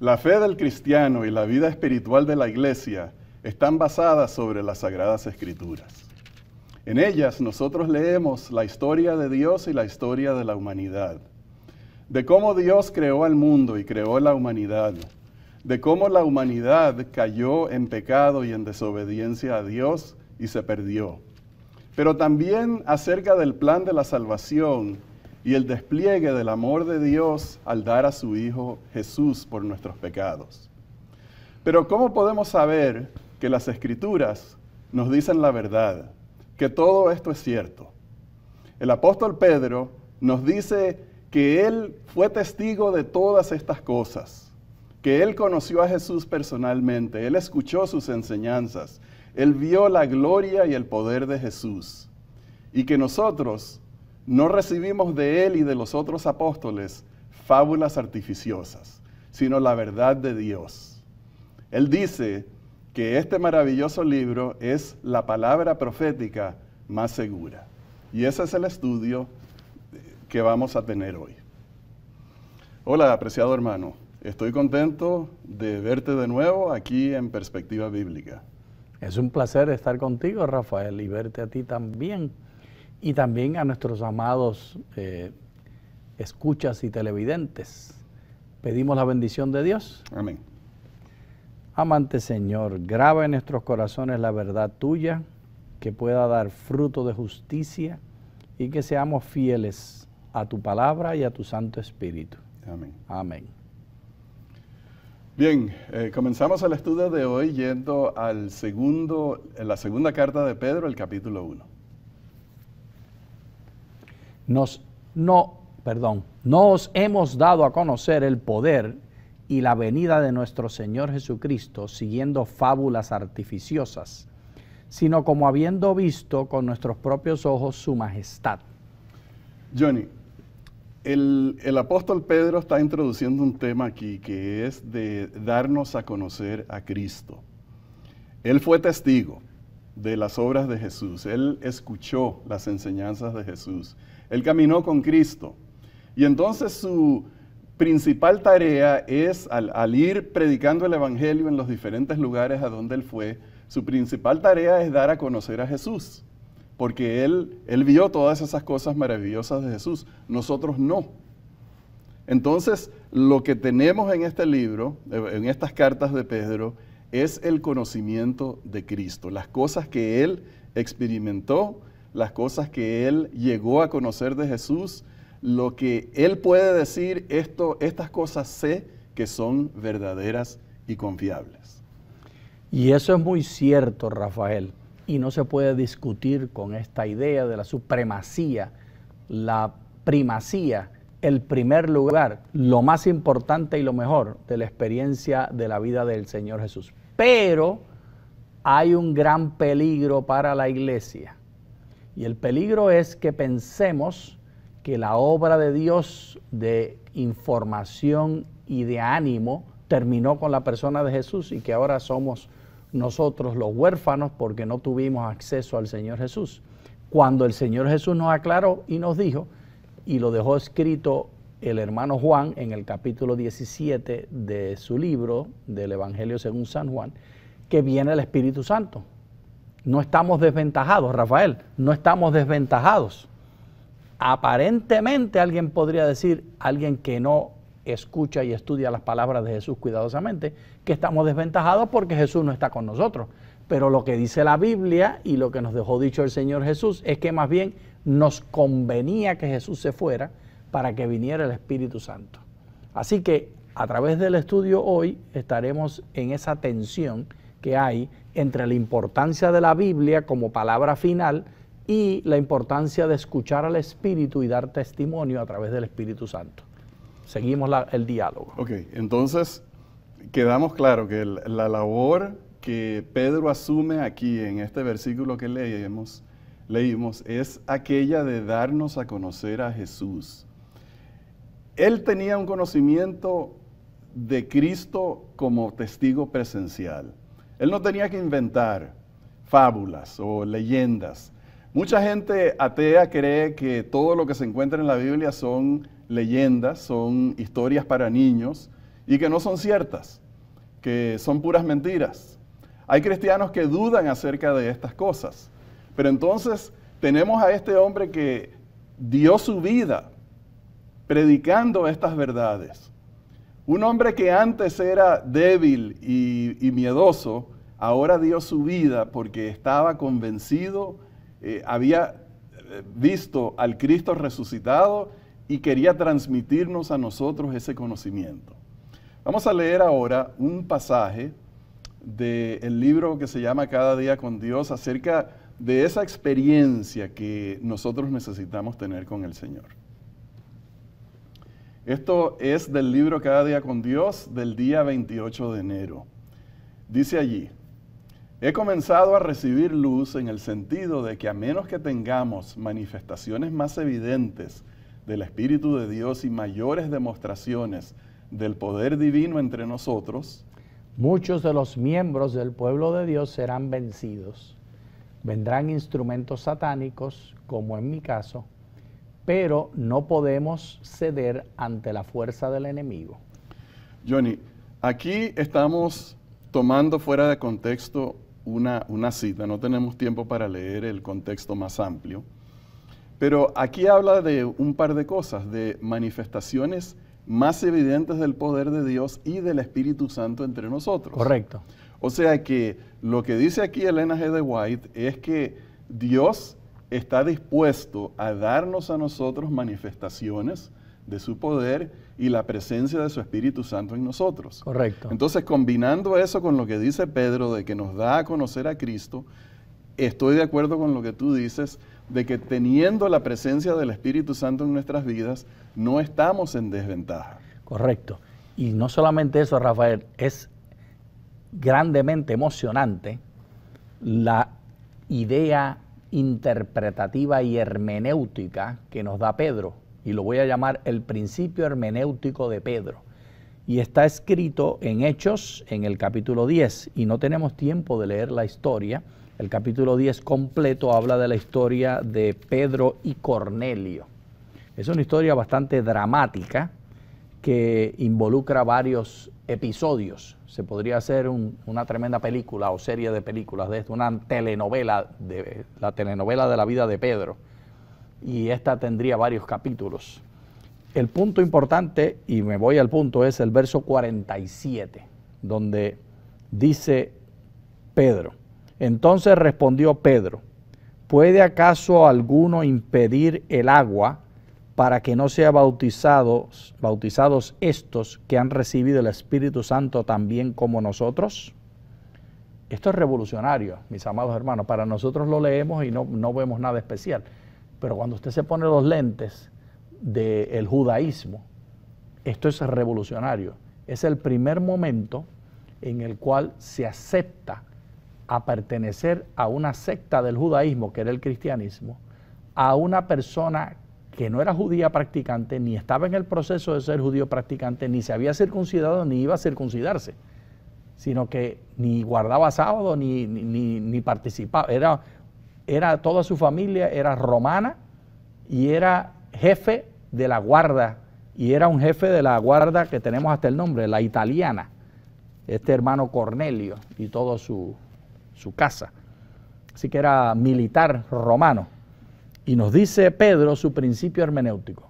La fe del cristiano y la vida espiritual de la iglesia están basadas sobre las Sagradas Escrituras. En ellas nosotros leemos la historia de Dios y la historia de la humanidad, de cómo Dios creó al mundo y creó la humanidad, de cómo la humanidad cayó en pecado y en desobediencia a Dios y se perdió, pero también acerca del plan de la salvación y el despliegue del amor de Dios al dar a su Hijo Jesús por nuestros pecados. Pero ¿cómo podemos saber que las Escrituras nos dicen la verdad, que todo esto es cierto? El apóstol Pedro nos dice que él fue testigo de todas estas cosas, que él conoció a Jesús personalmente, él escuchó sus enseñanzas, él vio la gloria y el poder de Jesús, y que nosotros no recibimos de él y de los otros apóstoles fábulas artificiosas, sino la verdad de Dios. Él dice que este maravilloso libro es la palabra profética más segura. Y ese es el estudio que vamos a tener hoy. Hola, apreciado hermano. Estoy contento de verte de nuevo aquí en Perspectiva Bíblica. Es un placer estar contigo, Rafael, y verte a ti también. Y también a nuestros amados escuchas y televidentes. Pedimos la bendición de Dios. Amén. Amante Señor, graba en nuestros corazones la verdad tuya, que pueda dar fruto de justicia y que seamos fieles a tu palabra y a tu Santo Espíritu. Amén. Amén. Bien, comenzamos el estudio de hoy yendo la segunda carta de Pedro, el capítulo 1. Nos hemos dado a conocer el poder y la venida de nuestro Señor Jesucristo siguiendo fábulas artificiosas, sino como habiendo visto con nuestros propios ojos su majestad. Johnny, el apóstol Pedro está introduciendo un tema aquí que es de darnos a conocer a Cristo. Él fue testigo de las obras de Jesús, él escuchó las enseñanzas de Jesús, él caminó con Cristo. Y entonces su principal tarea es, al ir predicando el Evangelio en los diferentes lugares a donde él fue, su principal tarea es dar a conocer a Jesús, porque él vio todas esas cosas maravillosas de Jesús, nosotros no. Entonces, lo que tenemos en este libro, en estas cartas de Pedro, es el conocimiento de Cristo, las cosas que él experimentó, las cosas que él llegó a conocer de Jesús, lo que él puede decir, estas cosas sé que son verdaderas y confiables. Y eso es muy cierto, Rafael, y no se puede discutir con esta idea de la supremacía, la primacía, el primer lugar, lo más importante y lo mejor de la experiencia de la vida del Señor Jesús. Pero hay un gran peligro para la iglesia, y el peligro es que pensemos que la obra de Dios de información y de ánimo terminó con la persona de Jesús y que ahora somos nosotros los huérfanos porque no tuvimos acceso al Señor Jesús. Cuando el Señor Jesús nos aclaró y nos dijo, y lo dejó escrito el hermano Juan en el capítulo 17 de su libro del Evangelio según San Juan, que viene el Espíritu Santo. No estamos desventajados, Rafael, no estamos desventajados. Aparentemente alguien podría decir, alguien que no escucha y estudia las palabras de Jesús cuidadosamente, que estamos desventajados porque Jesús no está con nosotros. Pero lo que dice la Biblia y lo que nos dejó dicho el Señor Jesús es que más bien nos convenía que Jesús se fuera para que viniera el Espíritu Santo. Así que a través del estudio hoy estaremos en esa tensión que hay entre la importancia de la Biblia como palabra final y la importancia de escuchar al Espíritu y dar testimonio a través del Espíritu Santo. Seguimos el diálogo. Ok, entonces quedamos claro que la labor que Pedro asume aquí en este versículo que leímos es aquella de darnos a conocer a Jesús. Él tenía un conocimiento de Cristo como testigo presencial. Él no tenía que inventar fábulas o leyendas. Mucha gente atea cree que todo lo que se encuentra en la Biblia son leyendas, son historias para niños, y que no son ciertas, que son puras mentiras. Hay cristianos que dudan acerca de estas cosas, pero entonces tenemos a este hombre que dio su vida predicando estas verdades. Un hombre que antes era débil y miedoso, ahora dio su vida porque estaba convencido, había visto al Cristo resucitado y quería transmitirnos a nosotros ese conocimiento. Vamos a leer ahora un pasaje del libro que se llama Cada día con Dios, acerca de esa experiencia que nosotros necesitamos tener con el Señor. Esto es del libro Cada día con Dios del día 28 de enero. Dice allí: he comenzado a recibir luz en el sentido de que a menos que tengamos manifestaciones más evidentes del Espíritu de Dios y mayores demostraciones del poder divino entre nosotros, muchos de los miembros del pueblo de Dios serán vencidos. Vendrán instrumentos satánicos, como en mi caso, pero no podemos ceder ante la fuerza del enemigo. Johnny, aquí estamos tomando fuera de contexto una cita, no tenemos tiempo para leer el contexto más amplio, pero aquí habla de un par de cosas, de manifestaciones más evidentes del poder de Dios y del Espíritu Santo entre nosotros. Correcto. O sea que lo que dice aquí Elena G. de White es que Dios está dispuesto a darnos a nosotros manifestaciones de su poder y la presencia de su Espíritu Santo en nosotros. Correcto. Entonces, combinando eso con lo que dice Pedro de que nos da a conocer a Cristo, estoy de acuerdo con lo que tú dices, de que teniendo la presencia del Espíritu Santo en nuestras vidas, no estamos en desventaja. Correcto. Y no solamente eso, Rafael, es grandemente emocionante la idea interpretativa y hermenéutica que nos da Pedro, y lo voy a llamar el principio hermenéutico de Pedro. Y está escrito en Hechos, en el capítulo 10, y no tenemos tiempo de leer la historia. El capítulo 10 completo habla de la historia de Pedro y Cornelio. Es una historia bastante dramática que involucra varios episodios. Se podría hacer una tremenda película o serie de películas de esto, una telenovela, la telenovela de la vida de Pedro. Y esta tendría varios capítulos. El punto importante, y me voy al punto, es el verso 47, donde dice Pedro: entonces respondió Pedro, ¿puede acaso alguno impedir el agua para que no sean bautizados estos que han recibido el Espíritu Santo también como nosotros? Esto es revolucionario, mis amados hermanos. Para nosotros lo leemos y no vemos nada especial. Pero cuando usted se pone los lentes del judaísmo, esto es revolucionario. Es el primer momento en el cual se acepta a pertenecer a una secta del judaísmo, que era el cristianismo, a una persona que no era judía practicante, ni estaba en el proceso de ser judío practicante, ni se había circuncidado, ni iba a circuncidarse, sino que ni guardaba sábado, ni participaba. Era toda su familia, era romana, y era jefe de la guarda, y era un jefe de la guarda que tenemos hasta el nombre, la italiana, este hermano Cornelio y toda su casa. Así que era militar romano. Y nos dice Pedro su principio hermenéutico: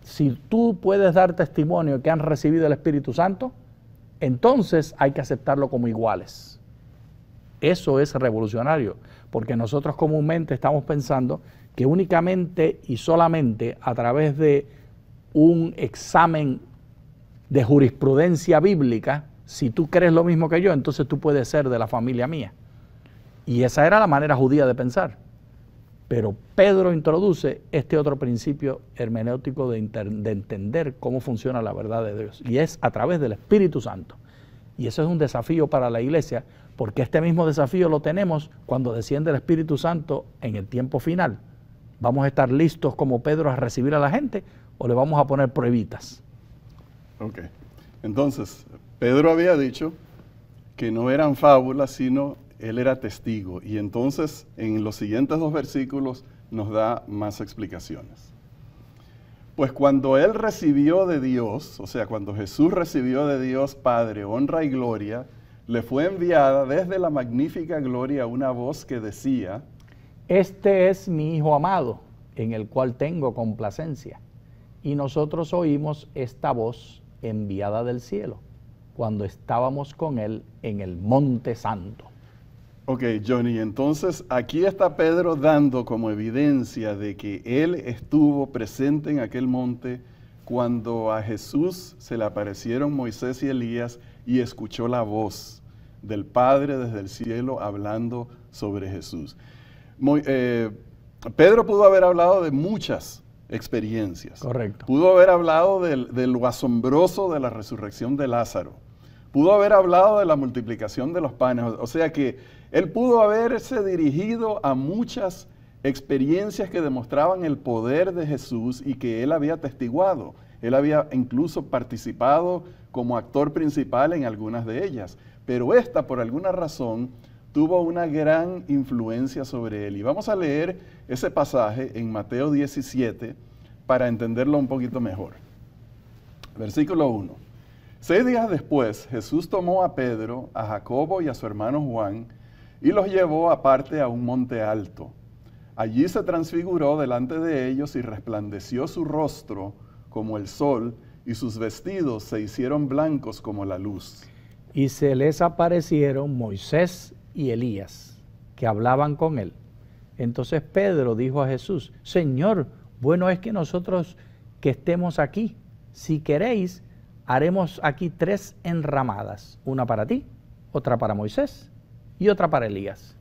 si tú puedes dar testimonio que han recibido el Espíritu Santo, entonces hay que aceptarlo como iguales. Eso es revolucionario, porque nosotros comúnmente estamos pensando que únicamente y solamente a través de un examen de jurisprudencia bíblica, si tú crees lo mismo que yo, entonces tú puedes ser de la familia mía. Y esa era la manera judía de pensar. Pero Pedro introduce este otro principio hermenéutico de entender cómo funciona la verdad de Dios. Y es a través del Espíritu Santo. Y eso es un desafío para la iglesia, porque este mismo desafío lo tenemos cuando desciende el Espíritu Santo en el tiempo final. ¿Vamos a estar listos como Pedro a recibir a la gente o le vamos a poner pruebitas? Ok. Entonces, Pedro había dicho que no eran fábulas, sino él era testigo. Y entonces, en los siguientes 2 versículos, nos da más explicaciones. Pues cuando él recibió de Dios, o sea, cuando Jesús recibió de Dios Padre honra y gloria, le fue enviada desde la magnífica gloria una voz que decía: Este es mi Hijo amado, en el cual tengo complacencia. Y nosotros oímos esta voz enviada del cielo, cuando estábamos con él en el Monte Santo. Ok, Johnny, entonces aquí está Pedro dando como evidencia de que él estuvo presente en aquel monte cuando a Jesús se le aparecieron Moisés y Elías y escuchó la voz del Padre desde el cielo hablando sobre Jesús. Pedro pudo haber hablado de muchas experiencias. Correcto. Pudo haber hablado de lo asombroso de la resurrección de Lázaro. Pudo haber hablado de la multiplicación de los panes. O sea que él pudo haberse dirigido a muchas experiencias que demostraban el poder de Jesús y que él había testiguado. Él había incluso participado como actor principal en algunas de ellas. Pero esta, por alguna razón, tuvo una gran influencia sobre él. Y vamos a leer ese pasaje en Mateo 17 para entenderlo un poquito mejor. Versículo 1. 6 días después, Jesús tomó a Pedro, a Jacobo y a su hermano Juan y los llevó aparte a un monte alto. Allí se transfiguró delante de ellos y resplandeció su rostro como el sol y sus vestidos se hicieron blancos como la luz. Y se les aparecieron Moisés y Elías, que hablaban con él. Entonces Pedro dijo a Jesús: Señor, bueno es que nosotros que estemos aquí. Si queréis, haremos aquí 3 enramadas, una para ti, otra para Moisés y otra para Elías.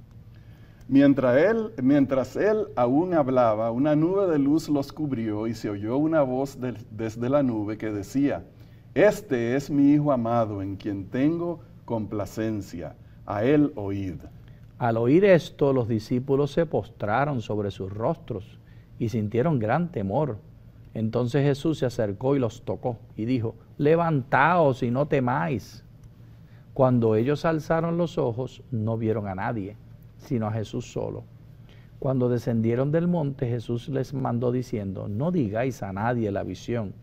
Mientras él aún hablaba, una nube de luz los cubrió y se oyó una voz desde la nube que decía: Este es mi Hijo amado, en quien tengo complacencia, a él oíd. Al oír esto, los discípulos se postraron sobre sus rostros y sintieron gran temor. Entonces Jesús se acercó y los tocó y dijo: Levantaos y no temáis. Cuando ellos alzaron los ojos, no vieron a nadie, sino a Jesús solo. Cuando descendieron del monte, Jesús les mandó diciendo: No digáis a nadie la visión,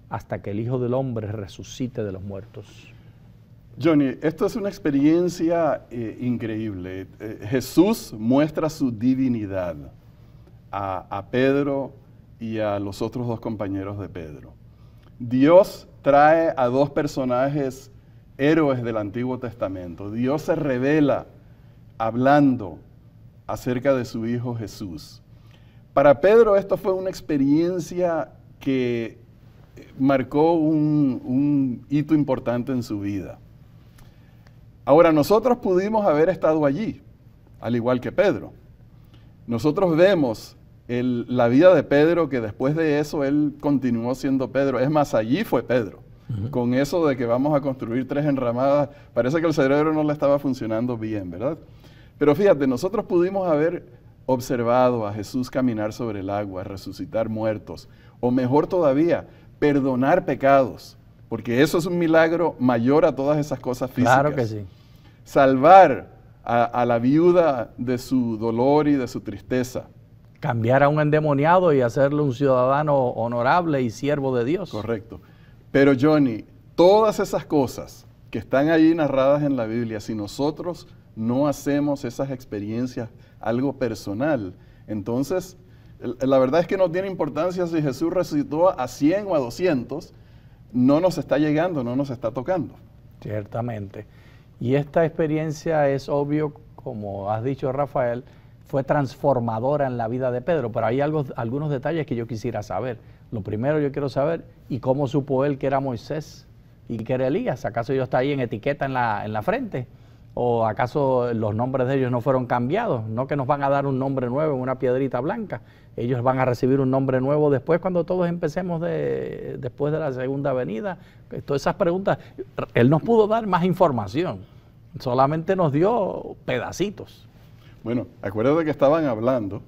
hasta que el Hijo del Hombre resucite de los muertos. Johnny, esto es una experiencia increíble. Jesús muestra su divinidad a Pedro y a los otros 2 compañeros de Pedro. Dios trae a 2 personajes héroes del Antiguo Testamento. Dios se revela hablando acerca de su Hijo Jesús. Para Pedro esto fue una experiencia que marcó un hito importante en su vida. Ahora, nosotros pudimos haber estado allí, al igual que Pedro. Nosotros vemos la vida de Pedro, que después de eso él continuó siendo Pedro. Es más, allí fue Pedro. Con eso de que vamos a construir 3 enramadas, parece que el cerebro no le estaba funcionando bien, ¿verdad? Pero fíjate, nosotros pudimos haber observado a Jesús caminar sobre el agua, resucitar muertos, o mejor todavía, perdonar pecados, porque eso es un milagro mayor a todas esas cosas físicas. Claro que sí. Salvar a la viuda de su dolor y de su tristeza. Cambiar a un endemoniado y hacerle un ciudadano honorable y siervo de Dios. Correcto. Pero Johnny, todas esas cosas que están ahí narradas en la Biblia, si nosotros no hacemos esas experiencias algo personal, entonces la verdad es que no tiene importancia si Jesús resucitó a 100 o a 200, no nos está llegando, no nos está tocando. Ciertamente. Y esta experiencia es obvio, como has dicho, Rafael, fue transformadora en la vida de Pedro, pero hay algunos detalles que yo quisiera saber. Lo primero yo quiero saber, ¿y cómo supo él que era Moisés y que era Elías? ¿Acaso ellos está ahí en etiqueta en la frente? ¿O acaso los nombres de ellos no fueron cambiados? No que nos van a dar un nombre nuevo en una piedrita blanca. Ellos van a recibir un nombre nuevo después, cuando todos empecemos después de la segunda venida. Todas esas preguntas, él nos pudo dar más información, solamente nos dio pedacitos. Bueno, acuérdate que estaban hablando,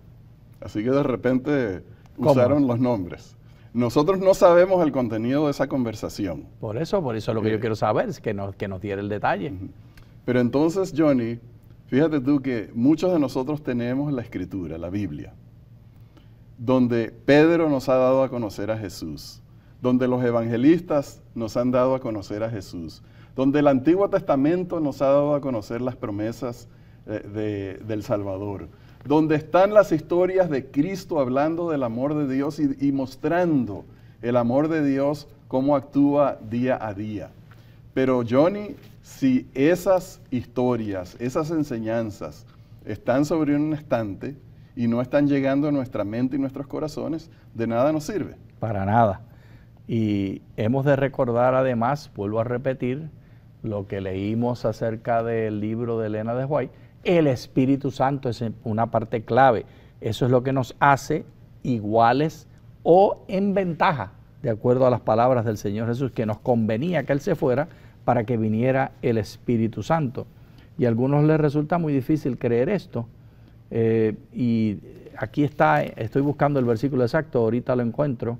así que de repente usaron los nombres. Nosotros no sabemos el contenido de esa conversación. Por eso es lo que yo quiero saber, es que nos diera el detalle. Pero entonces, Johnny, fíjate tú que muchos de nosotros tenemos la Escritura, la Biblia. donde Pedro nos ha dado a conocer a Jesús, donde los evangelistas nos han dado a conocer a Jesús, donde el Antiguo Testamento nos ha dado a conocer las promesas del Salvador, donde están las historias de Cristo hablando del amor de Dios y mostrando el amor de Dios, cómo actúa día a día. Pero Johnny, si esas historias, esas enseñanzas están sobre un estante y no están llegando a nuestra mente y nuestros corazones, de nada nos sirve. Para nada. Y hemos de recordar además, vuelvo a repetir, lo que leímos acerca del libro de Elena de White, el Espíritu Santo es una parte clave. Eso es lo que nos hace iguales o en ventaja, de acuerdo a las palabras del Señor Jesús, que nos convenía que Él se fuera para que viniera el Espíritu Santo. Y a algunos les resulta muy difícil creer esto. Y aquí está, estoy buscando el versículo exacto, ahorita lo encuentro,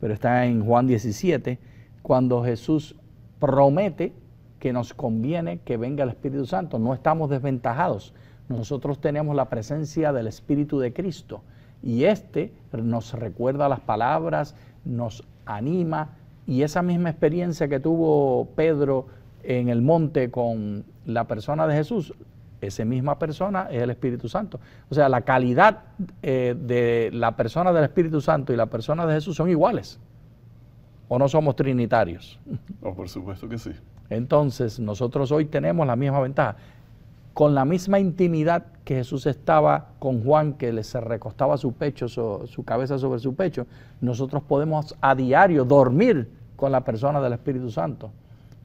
pero está en Juan 17, cuando Jesús promete que nos conviene que venga el Espíritu Santo. No estamos desventajados. Nosotros tenemos la presencia del Espíritu de Cristo y este nos recuerda las palabras, nos anima, y esa misma experiencia que tuvo Pedro en el monte con la persona de Jesús, esa misma persona es el Espíritu Santo. O sea, la calidad de la persona del Espíritu Santo y la persona de Jesús son iguales. ¿O no somos trinitarios? Oh, por supuesto que sí. Entonces, nosotros hoy tenemos la misma ventaja. Con la misma intimidad que Jesús estaba con Juan, que se recostaba su pecho, su cabeza sobre su pecho, nosotros podemos a diario dormir con la persona del Espíritu Santo.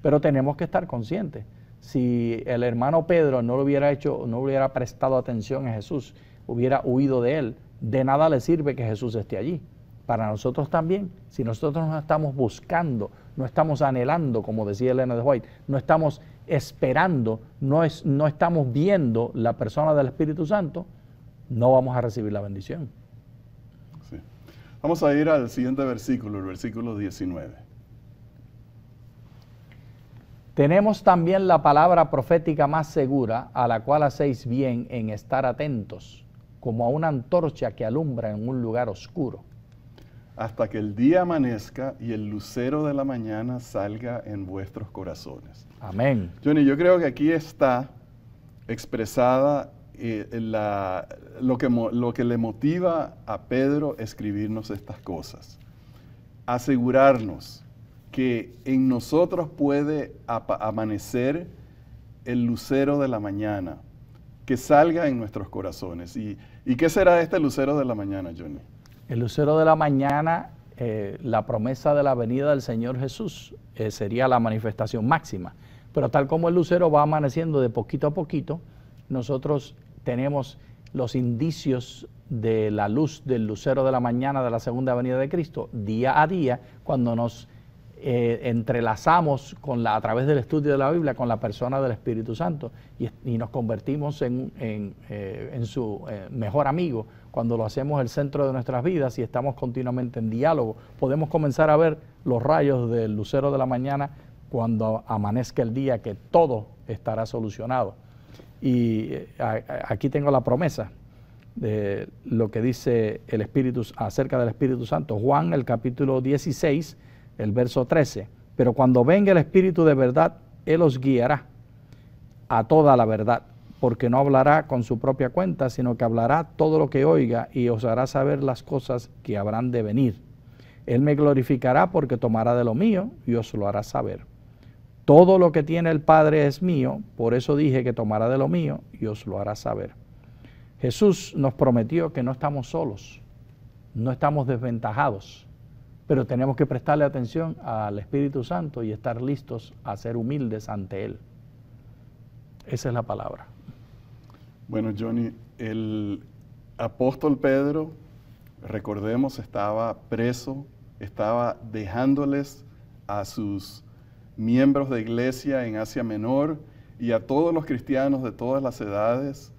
Pero tenemos que estar conscientes. Si el hermano Pedro no lo hubiera hecho, no hubiera prestado atención a Jesús, hubiera huido de él, de nada le sirve que Jesús esté allí. Para nosotros también, si nosotros no estamos buscando, no estamos anhelando, como decía Elena de White, no estamos esperando, no estamos viendo la persona del Espíritu Santo, no vamos a recibir la bendición. Sí. Vamos a ir al siguiente versículo, el versículo 19. Tenemos también la palabra profética más segura, a la cual hacéis bien en estar atentos, como a una antorcha que alumbra en un lugar oscuro, hasta que el día amanezca y el lucero de la mañana salga en vuestros corazones. Amén. Johnny, yo creo que aquí está expresada lo que le motiva a Pedro a escribirnos estas cosas. Asegurarnos que en nosotros puede amanecer el lucero de la mañana, que salga en nuestros corazones. ¿Y qué será este lucero de la mañana, Johnny? El lucero de la mañana, la promesa de la venida del Señor Jesús, sería la manifestación máxima. Pero tal como el lucero va amaneciendo de poquito a poquito, nosotros tenemos los indicios de la luz del lucero de la mañana de la segunda venida de Cristo día a día, cuando nos entrelazamos a través del estudio de la Biblia con la persona del Espíritu Santo y nos convertimos en su mejor amigo. Cuando lo hacemos el centro de nuestras vidas y estamos continuamente en diálogo, podemos comenzar a ver los rayos del lucero de la mañana cuando amanezca el día, que todo estará solucionado. Y aquí tengo la promesa de lo que dice el Espíritu acerca del Espíritu Santo. Juan, el capítulo 16, el verso 13. Pero cuando venga el Espíritu de verdad, Él os guiará a toda la verdad, porque no hablará con su propia cuenta, sino que hablará todo lo que oiga y os hará saber las cosas que habrán de venir. Él me glorificará porque tomará de lo mío y os lo hará saber. Todo lo que tiene el Padre es mío, por eso dije que tomará de lo mío y os lo hará saber. Jesús nos prometió que no estamos solos, no estamos desventajados, pero tenemos que prestarle atención al Espíritu Santo y estar listos a ser humildes ante Él. Esa es la palabra. Bueno, Johnny, el apóstol Pedro, recordemos, estaba preso, estaba dejándoles a sus miembros de iglesia en Asia Menor y a todos los cristianos de todas las edades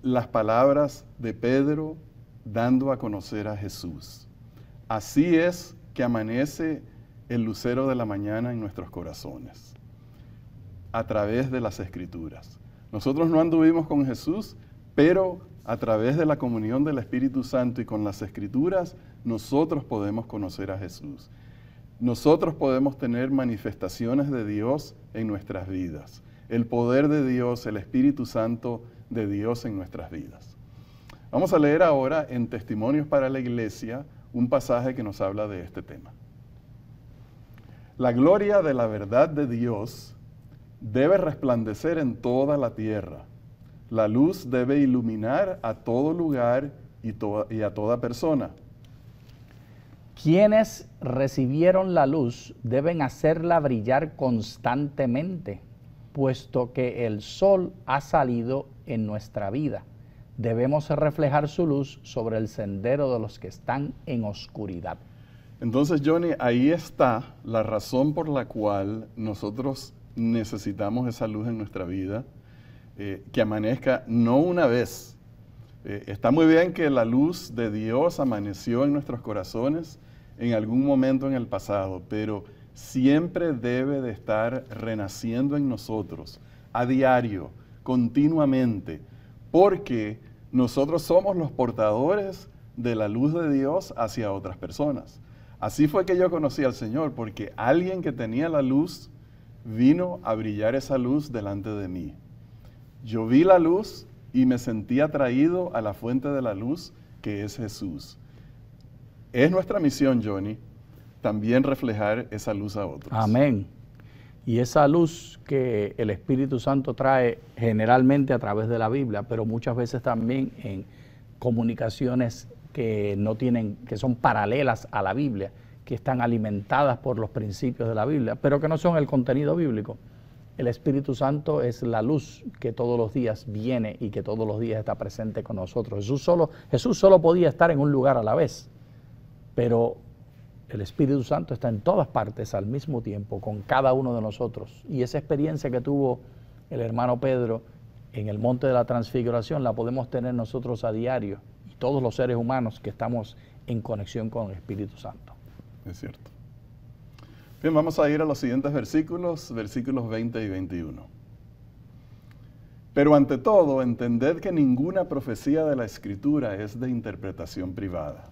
las palabras de Pedro dando a conocer a Jesús. Así es que amanece el lucero de la mañana en nuestros corazones, a través de las Escrituras. Nosotros no anduvimos con Jesús, pero a través de la comunión del Espíritu Santo y con las Escrituras, nosotros podemos conocer a Jesús. Nosotros podemos tener manifestaciones de Dios en nuestras vidas. El poder de Dios, el Espíritu Santo de Dios en nuestras vidas. Vamos a leer ahora en Testimonios para la Iglesia un pasaje que nos habla de este tema. La gloria de la verdad de Dios debe resplandecer en toda la tierra. La luz debe iluminar a todo lugar y a toda persona. Quienes recibieron la luz deben hacerla brillar constantemente, puesto que el sol ha salido en nuestra vida. Debemos reflejar su luz sobre el sendero de los que están en oscuridad. Entonces, Johnny, ahí está la razón por la cual nosotros necesitamos esa luz en nuestra vida, que amanezca no una vez. Está muy bien que la luz de Dios amaneció en nuestros corazones en algún momento en el pasado, pero siempre debe de estar renaciendo en nosotros, a diario, continuamente, porque nosotros somos los portadores de la luz de Dios hacia otras personas. Así fue que yo conocí al Señor, porque alguien que tenía la luz vino a brillar esa luz delante de mí. Yo vi la luz y me sentí atraído a la fuente de la luz, que es Jesús. Es nuestra misión, Johnny, también reflejar esa luz a otros. Amén. Y esa luz que el Espíritu Santo trae generalmente a través de la Biblia, pero muchas veces también en comunicaciones que no tienen, que son paralelas a la Biblia, que están alimentadas por los principios de la Biblia, pero que no son el contenido bíblico. El Espíritu Santo es la luz que todos los días viene y que todos los días está presente con nosotros. Jesús solo podía estar en un lugar a la vez, pero el Espíritu Santo está en todas partes al mismo tiempo, con cada uno de nosotros. Y esa experiencia que tuvo el hermano Pedro en el Monte de la Transfiguración la podemos tener nosotros a diario, y todos los seres humanos que estamos en conexión con el Espíritu Santo. Es cierto. Bien, vamos a ir a los siguientes versículos, versículos 20 y 21. Pero ante todo, entended que ninguna profecía de la Escritura es de interpretación privada.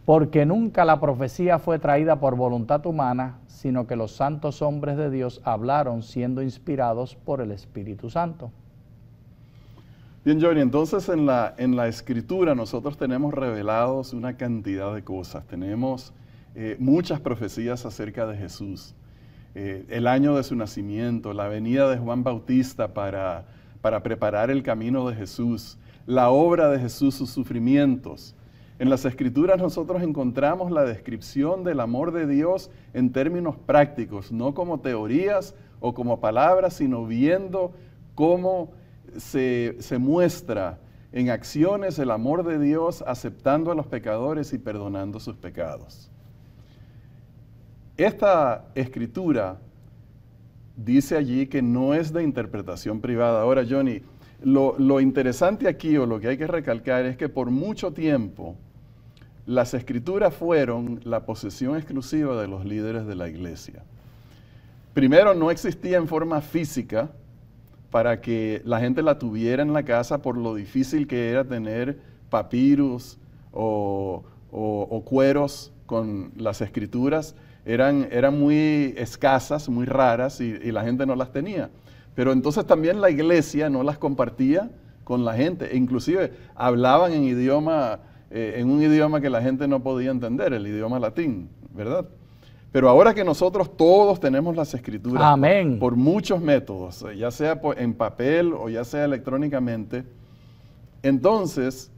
Porque nunca la profecía fue traída por voluntad humana, sino que los santos hombres de Dios hablaron siendo inspirados por el Espíritu Santo. Bien, Johnny, entonces en la Escritura nosotros tenemos revelados una cantidad de cosas. Tenemos muchas profecías acerca de Jesús. El año de su nacimiento, la venida de Juan Bautista para preparar el camino de Jesús, la obra de Jesús, sus sufrimientos. En las Escrituras nosotros encontramos la descripción del amor de Dios en términos prácticos, no como teorías o como palabras, sino viendo cómo se muestra en acciones el amor de Dios, aceptando a los pecadores y perdonando sus pecados. Esta Escritura dice allí que no es de interpretación privada. Ahora, Johnny, lo interesante aquí, o lo que hay que recalcar, es que por mucho tiempo las Escrituras fueron la posesión exclusiva de los líderes de la iglesia. Primero, no existía en forma física para que la gente la tuviera en la casa por lo difícil que era tener papiros o cueros con las Escrituras. Eran muy escasas, muy raras, y la gente no las tenía. Pero entonces también la iglesia no las compartía con la gente, e inclusive hablaban en un idioma que la gente no podía entender, el idioma latín, ¿verdad? Pero ahora que nosotros todos tenemos las Escrituras, Amén, por muchos métodos, ya sea en papel o ya sea electrónicamente, entonces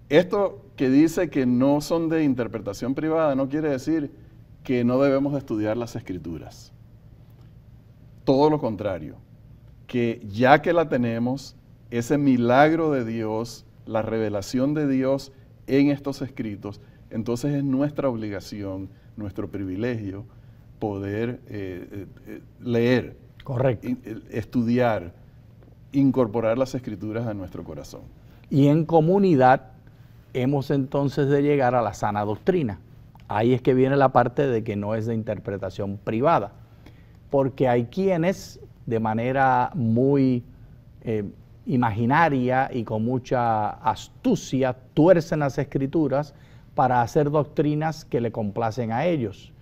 esto que dice que no son de interpretación privada no quiere decir que no debemos de estudiar las Escrituras. Todo lo contrario, que ya que la tenemos, ese milagro de Dios, la revelación de Dios en estos escritos, entonces es nuestra obligación, nuestro privilegio, poder leer, correcto, estudiar, incorporar las Escrituras a nuestro corazón. Y en comunidad hemos entonces de llegar a la sana doctrina. Ahí es que viene la parte de que no es de interpretación privada, porque hay quienes de manera muy imaginaria y con mucha astucia tuercen las escrituras para hacer doctrinas que le complacen a ellos.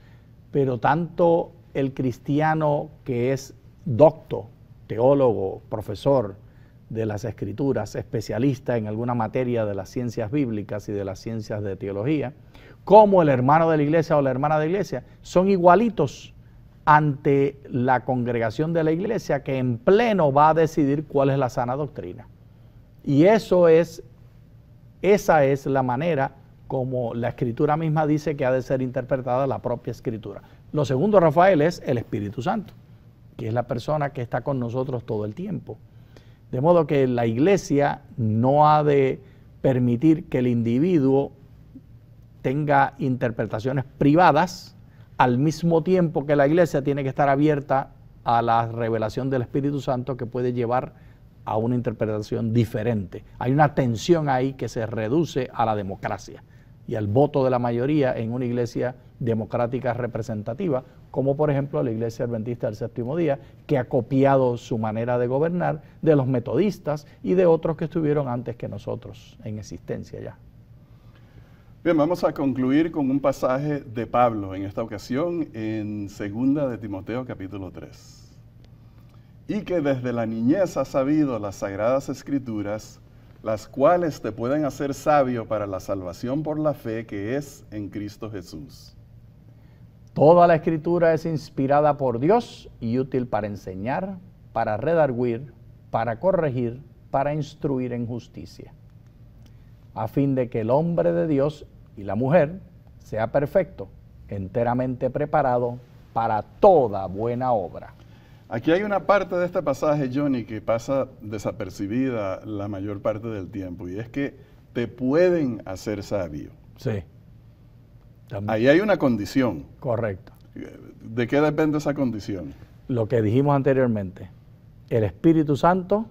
Pero tanto el cristiano que es docto, teólogo, profesor de las escrituras, especialista en alguna materia de las ciencias bíblicas y de las ciencias de teología, como el hermano de la iglesia o la hermana de la iglesia, son igualitos ante la congregación de la iglesia, que en pleno va a decidir cuál es la sana doctrina. Y esa es la manera como la escritura misma dice que ha de ser interpretada la propia escritura. Lo segundo, Rafael, es el Espíritu Santo, que es la persona que está con nosotros todo el tiempo. De modo que la iglesia no ha de permitir que el individuo tenga interpretaciones privadas, al mismo tiempo que la iglesia tiene que estar abierta a la revelación del Espíritu Santo, que puede llevar a una interpretación diferente. Hay una tensión ahí que se reduce a la democracia y al voto de la mayoría en una iglesia democrática representativa, como por ejemplo la Iglesia Adventista del Séptimo Día, que ha copiado su manera de gobernar de los metodistas y de otros que estuvieron antes que nosotros en existencia ya. Bien, vamos a concluir con un pasaje de Pablo, en esta ocasión en 2 de Timoteo capítulo 3. Y que desde la niñez has sabido las sagradas escrituras, las cuales te pueden hacer sabio para la salvación por la fe que es en Cristo Jesús. Toda la escritura es inspirada por Dios y útil para enseñar, para redarguir, para corregir, para instruir en justicia, a fin de que el hombre de Dios y la mujer sea perfecto, enteramente preparado para toda buena obra. Aquí hay una parte de este pasaje, Johnny, que pasa desapercibida la mayor parte del tiempo, y es que te pueden hacer sabio. Sí. Ahí hay una condición. Correcto. ¿De qué depende esa condición? Lo que dijimos anteriormente, el Espíritu Santo,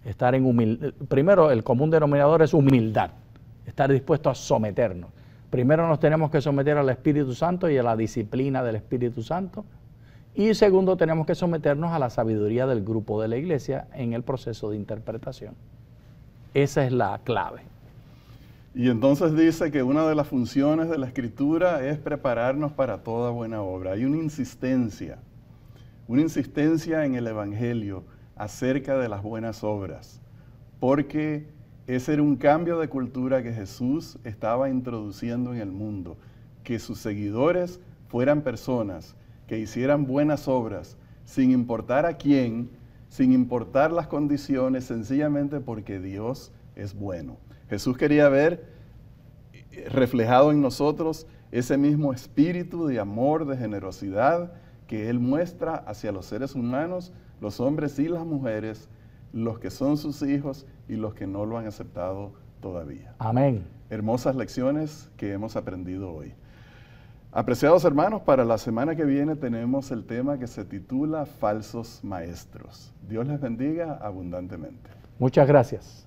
estar en humildad. Primero, el común denominador es humildad, estar dispuesto a someternos. Primero nos tenemos que someter al Espíritu Santo y a la disciplina del Espíritu Santo. Y segundo, tenemos que someternos a la sabiduría del grupo de la iglesia en el proceso de interpretación. Esa es la clave. Y entonces dice que una de las funciones de la Escritura es prepararnos para toda buena obra. Hay una insistencia en el Evangelio acerca de las buenas obras, porque ese era un cambio de cultura que Jesús estaba introduciendo en el mundo, que sus seguidores fueran personas que hicieran buenas obras, sin importar a quién, sin importar las condiciones, sencillamente porque Dios es bueno. Jesús quería ver reflejado en nosotros ese mismo espíritu de amor, de generosidad que Él muestra hacia los seres humanos, los hombres y las mujeres, los que son sus hijos y los que no lo han aceptado todavía. Amén. Hermosas lecciones que hemos aprendido hoy. Apreciados hermanos, para la semana que viene tenemos el tema que se titula Falsos Maestros. Dios les bendiga abundantemente. Muchas gracias.